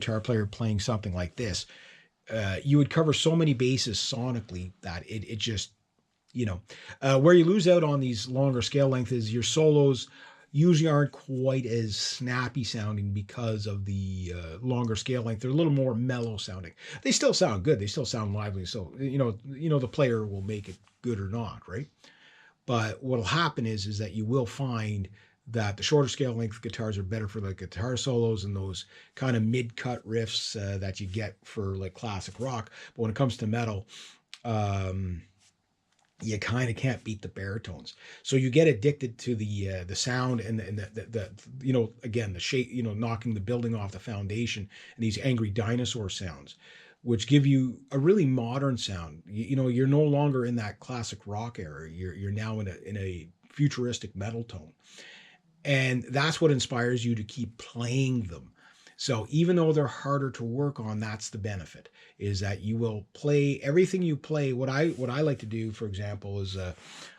guitar player playing something like this, you would cover so many bases sonically that it just, where you lose out on these longer scale lengths is your solos usually aren't quite as snappy sounding because of the longer scale length. They're a little more mellow sounding. They still sound good. They still sound lively. So the player will make it good or not, right? But what'll happen is that you will find that the shorter scale length guitars are better for like guitar solos and those kind of mid cut riffs that you get for like classic rock. But when it comes to metal, um, you kind of can't beat the baritones. So you get addicted to the sound and the again the shape, knocking the building off the foundation and these angry dinosaur sounds, which give you a really modern sound. You're no longer in that classic rock era. You're now in a futuristic metal tone, and that's what inspires you to keep playing them. So even though they're harder to work on, that's the benefit, is that you will play everything you play. What I like to do, for example, is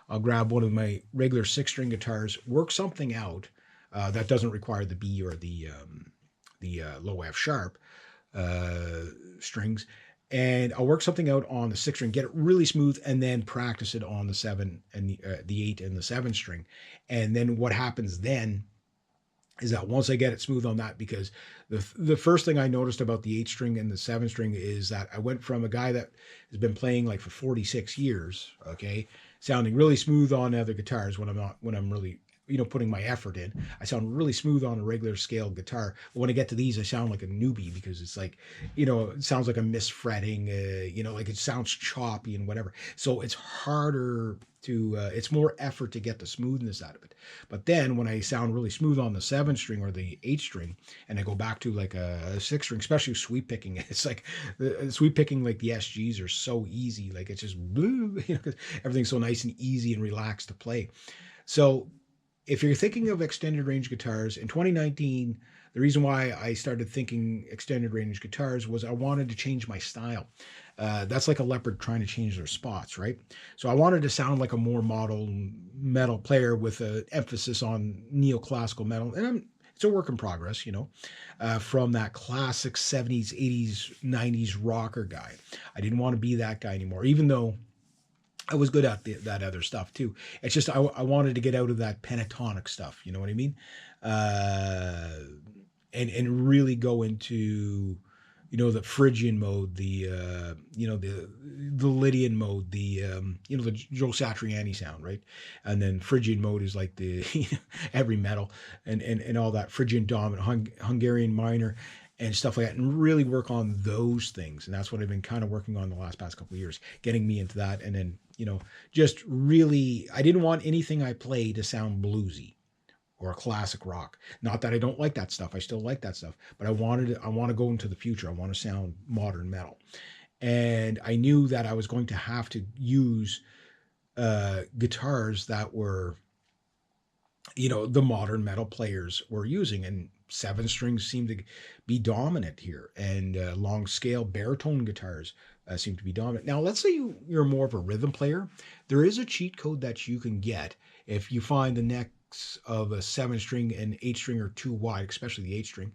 I'll grab one of my regular 6 string guitars, work something out that doesn't require the B or the low F sharp uh, strings, and I'll work something out on the 6 string, get it really smooth, and then practice it on the 7 and the 8 and the 7 string. And then what happens then is that once I get it smooth on that, because the first thing I noticed about the 8 string and the 7 string is that I went from a guy that has been playing like for 46 years, okay, sounding really smooth on other guitars when I'm really putting my effort in. I sound really smooth on a regular scale guitar. But when I get to these, I sound like a newbie because it's like, it sounds like I'm misfretting, like it sounds choppy and whatever. So it's harder it's more effort to get the smoothness out of it. But then when I sound really smooth on the 7 string or the 8 string, and I go back to like a 6 string, especially sweep picking, it's like the sweep picking, like the SGs are so easy. Like it's just, cause everything's so nice and easy and relaxed to play. So if you're thinking of extended range guitars in 2019, the reason why I started thinking extended range guitars was I wanted to change my style. That's like a leopard trying to change their spots, right? So I wanted to sound like a more modern metal player with an emphasis on neoclassical metal. And it's a work in progress, from that classic 70s, 80s, 90s rocker guy. I didn't want to be that guy anymore, even though I was good at that other stuff too. It's just I wanted to get out of that pentatonic stuff. You know what I mean? Uh, and really go into the Phrygian mode, the Lydian mode, the Joe Satriani sound, right? And then Phrygian mode is like the every metal and all that Phrygian dominant, Hungarian minor, and stuff like that, and really work on those things. And that's what I've been kind of working on the past couple of years, getting me into that. And then, just really, I didn't want anything I play to sound bluesy or classic rock. Not that I don't like that stuff. I still like that stuff, but I want to go into the future. I want to sound modern metal. And I knew that I was going to have to use guitars that were the modern metal players were using, and 7 strings seem to be dominant here, and long scale baritone guitars seem to be dominant. Now let's say you're more of a rhythm player. There is a cheat code that you can get if you find the necks of a 7 string and 8 string are too wide, especially the 8 string.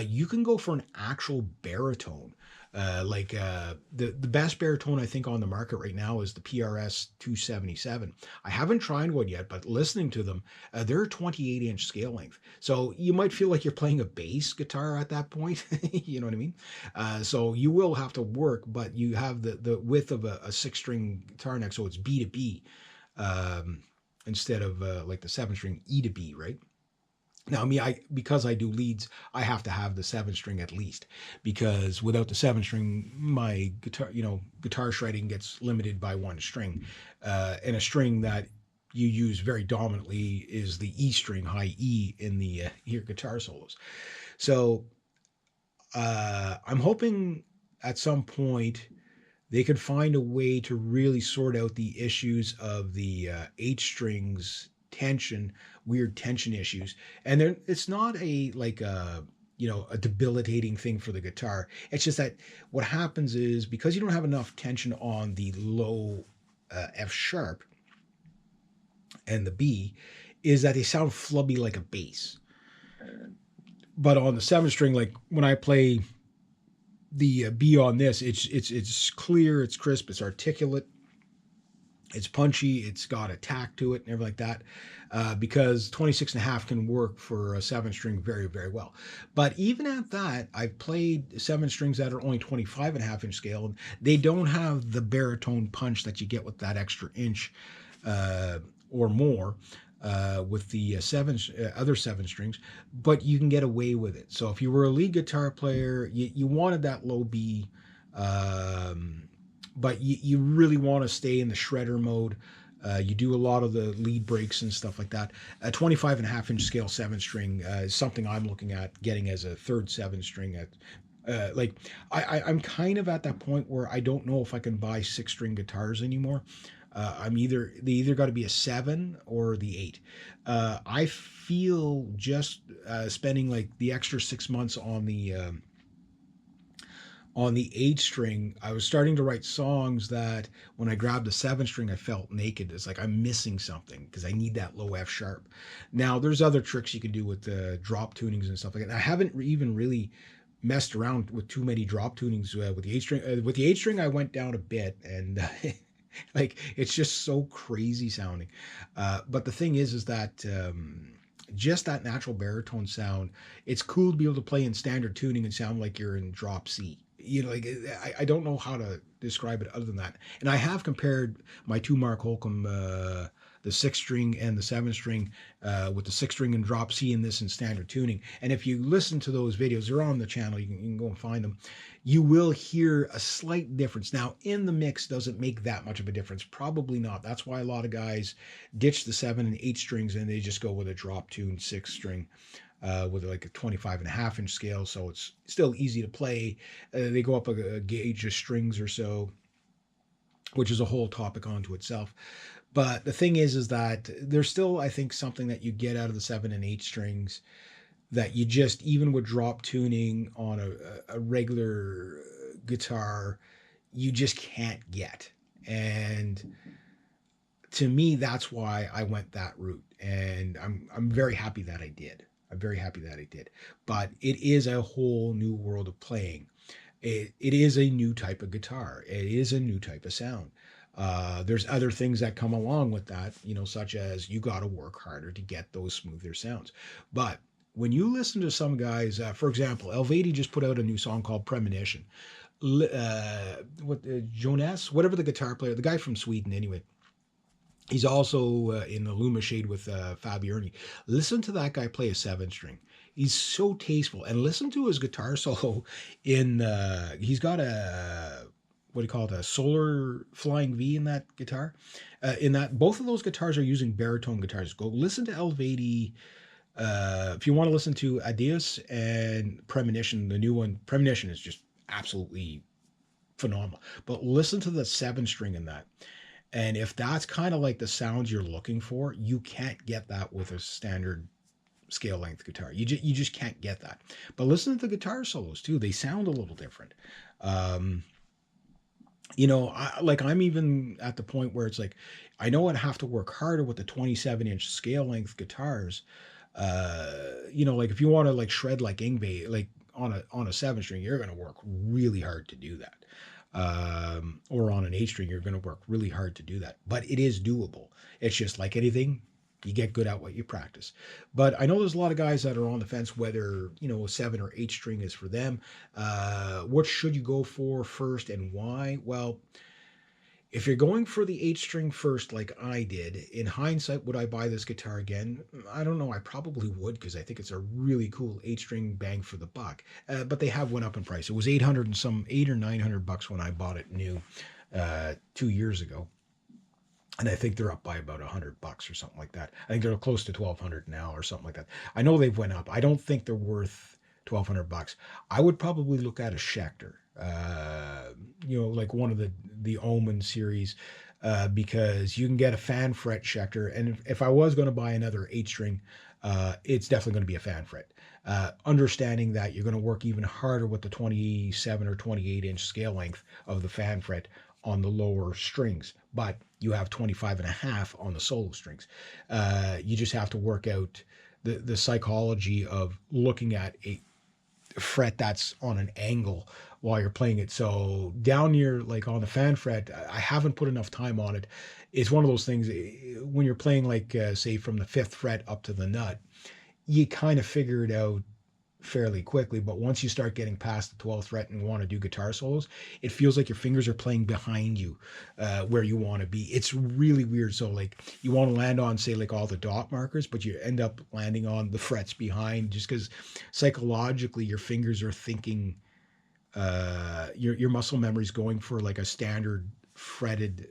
You can go for an actual baritone. The best baritone I think on the market right now is the PRS 277. I haven't tried one yet, but listening to them, they're 28-inch scale length. So you might feel like you're playing a bass guitar at that point. You know what I mean? So you will have to work, but you have the width of a 6 string guitar neck, so it's B to B instead of like the 7 string E to B, right? Now, because I do leads, I have to have the 7 string at least, because without the 7 string, my guitar shredding gets limited by 1 string, and a string that you use very dominantly is the E string, high E, in the your guitar solos. So I'm hoping at some point they could find a way to really sort out the issues of the 8 strings tension, weird tension issues. And it's not a debilitating thing for the guitar. It's just that what happens is, because you don't have enough tension on the low F sharp and the B, is that they sound flubby like a bass. But on the 7 string, like when I play the B on this, it's clear, it's crisp, it's articulate, it's punchy, it's got a tack to it and everything like that. Because 26 and a half can work for a 7 string very, very well. But even at that, I've played 7 strings that are only 25 and a half inch scale, and they don't have the baritone punch that you get with that extra inch uh, or more with the other 7 strings, but you can get away with it. So if you were a lead guitar player, you wanted that low B, um, but you really want to stay in the shredder mode. You do a lot of the lead breaks and stuff like that. A 25 and a half inch scale 7 string is something I'm looking at getting as a third 7 string at like I'm kind of at that point where I don't know if I can buy 6 string guitars anymore. They either got to be a 7 or the 8. I feel just spending like the extra 6 months on the 8 string, I was starting to write songs that when I grabbed the 7 string, I felt naked. It's like I'm missing something because I need that low F sharp. Now, there's other tricks you can do with the drop tunings and stuff like that. I haven't even really messed around with too many drop tunings with the 8 string. With the 8 string, I went down a bit, and like it's just so crazy sounding. But the thing is that just that natural baritone sound, it's cool to be able to play in standard tuning and sound like you're in drop C. Like I don't know how to describe it other than that. And I have compared my two Mark Holcomb, the 6 string and the 7 string, with the 6 string and drop C in this in standard tuning. And if you listen to those videos, they're on the channel. You can go and find them. You will hear a slight difference. Now, in the mix, does it make that much of a difference? Probably not. That's why a lot of guys ditch the 7 and 8 strings and they just go with a drop tuned 6 string with like a 25 and a half inch scale. So it's still easy to play. They go up a gauge of strings or so, which is a whole topic onto itself. But the thing is that there's still, I think, something that you get out of the 7 and 8 strings that you just, even with drop tuning on a regular guitar, you just can't get. And to me, that's why I went that route. And I'm very happy that I did. I'm very happy that I did. But it is a whole new world of playing. It is a new type of guitar. It is a new type of sound. There's other things that come along with that, such as you got to work harder to get those smoother sounds. But when you listen to some guys, for example, Elvedi just put out a new song called Premonition. Jonas, whatever the guitar player, the guy from Sweden anyway, he's also in the Luma Shade with Fabio Erni. Listen to that guy play a 7 string. He's so tasteful. And listen to his guitar solo he's got a, what do you call it, a Solar Flying V in that guitar. Both of those guitars are using baritone guitars. Go listen to Elvedi. If you want to listen to Adios and Premonition, the new one, Premonition is just absolutely phenomenal. But listen to the 7 string in that. And if that's kind of like the sounds you're looking for, you can't get that with a standard scale length guitar. You just can't get that. But listen to the guitar solos too. They sound a little different. I'm even at the point where it's like, I know I'd have to work harder with the 27-inch scale length guitars. Like if you want to like shred like Yngwie, like on a 7 string, you're going to work really hard to do that. Or on an 8 string, you're going to work really hard to do that. But it is doable. It's just like anything, you get good at what you practice. But I know there's a lot of guys that are on the fence whether, a 7 or 8 string is for them. What should you go for first and why? Well, if you're going for the 8 string first, like I did, in hindsight, would I buy this guitar again? I don't know. I probably would because I think it's a really cool 8 string bang for the buck. But they have went up in price. It was $800 or $900 when I bought it new 2 years ago. And I think they're up by about $100 or something like that. I think they're close to $1,200 now or something like that. I know they've went up. I don't think they're worth $1,200. I would probably look at a Schecter, like one of the Omen series, because you can get a fan fret Schecter. And if I was going to buy another 8 string, it's definitely going to be a fan fret. Understanding that you're going to work even harder with the 27 or 28-inch scale length of the fan fret on the lower strings, but you have 25 and a half on the solo strings. You just have to work out the psychology of looking at fret that's on an angle while you're playing it. So down here, like on the fan fret, I haven't put enough time on it. It's one of those things when you're playing, like, say, from the fifth fret up to the nut, you kind of figure it out fairly quickly. But once you start getting past the 12th fret and want to do guitar solos, it feels like your fingers are playing behind you, where you want to be. It's really weird. So, like, you want to land on, say, like all the dot markers, but you end up landing on the frets behind, just because psychologically your fingers are thinking, your muscle memory is going for like a standard fretted,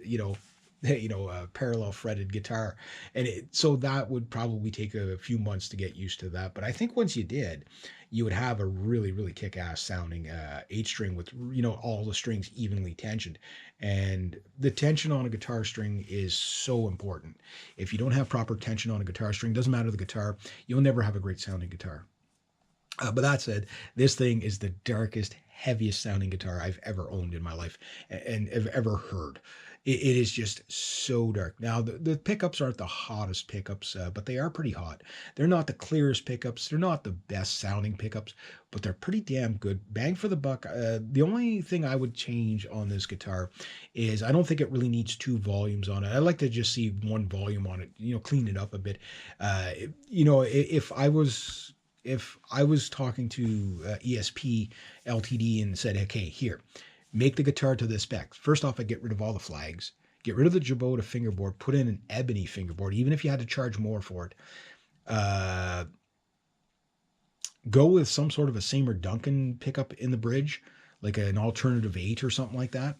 parallel fretted guitar. And so that would probably take a few months to get used to that. But I think once you did, you would have a really, really kick-ass sounding eight string with, all the strings evenly tensioned. And the tension on a guitar string is so important. If you don't have proper tension on a guitar string, doesn't matter the guitar, you'll never have a great sounding guitar. But that said, this thing is the darkest, heaviest sounding guitar I've ever owned in my life and have ever heard. It is just so dark. Now, the pickups aren't the hottest pickups, but they are pretty hot. They're not the clearest pickups. They're not the best sounding pickups, but they're pretty damn good. Bang for the buck. The only thing I would change on this guitar is I don't think it really needs two volumes on it. I like to just see one volume on it, clean it up a bit. If I was talking to ESP Ltd and said, okay, here, make the guitar to this spec. First off, I get rid of all the flags, get rid of the Jabota fingerboard, put in an ebony fingerboard, even if you had to charge more for it. Go with some sort of a Seymour Duncan pickup in the bridge, like an alternative 8 or something like that.